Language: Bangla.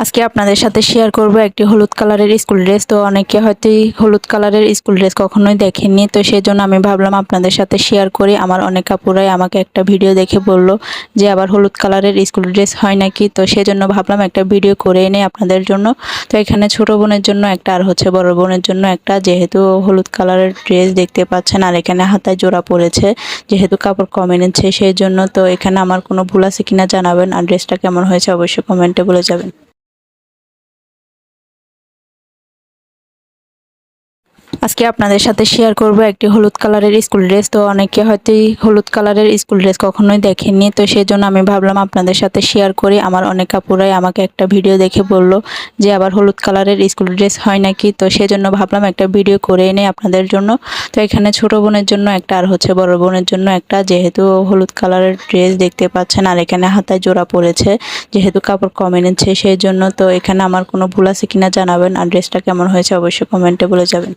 আজকে আপনাদের সাথে শেয়ার করব একটি হলুদ কালারের স্কুল ড্রেস। তো অনেকে হয়তো এই হলুদ কালারের স্কুল ড্রেস কখনোই দেখেননি, তো সেজন্য আমি ভাবলাম আপনাদের সাথে শেয়ার করি। আমার অনেক আপুরাই আমাকে একটা ভিডিও দেখে বলল যে আবার হলুদ কালারের স্কুল ড্রেস হয় নাকি, তো সেজন্য ভাবলাম একটা ভিডিও করে এনে আপনাদের জন্য। তো এখানে ছোট বোনের জন্য একটা আর বড় বোনের জন্য একটা, যেহেতু হলুদ কালারের ড্রেস দেখতে পাচ্ছেন, আর এখানে হাতায় জোড়া পড়েছে যেহেতু কাপড় কম এনেছে সেই জন্য। তো এখানে আমার কোনো ভুল আছে কিনা জানাবেন, আর ড্রেসটা কেমন হয়েছে অবশ্যই কমেন্টে বলে যাবেন। আজকে আপনাদের সাথে শেয়ার করব একটি হলুদ কালারের স্কুল ড্রেস। তো অনেকে হয়তো এই হলুদ কালারের স্কুল ড্রেস কখনোই দেখেননি, তো সেজন্য আমি ভাবলাম আপনাদের সাথে শেয়ার করি। আমার অনেক আপুরাই আমাকে একটা ভিডিও দেখে বলল যে আবার হলুদ কালারের স্কুল ড্রেস হয় নাকি, তো সেজন্য ভাবলাম একটা ভিডিও করে এনে আপনাদের জন্য। তো এখানে ছোট বোনের জন্য একটা আর বড় বোনের জন্য একটা, যেহেতু হলুদ কালারের ড্রেস দেখতে পাচ্ছেন, আর এখানে হাতায় জোড়া পড়েছে যেহেতু কাপড় কম এনেছে সেই জন্য। তো এখানে আমার কোনো ভুল আছে কিনা জানাবেন, আর ড্রেসটা কেমন হয়েছে অবশ্যই কমেন্টে বলে যাবেন।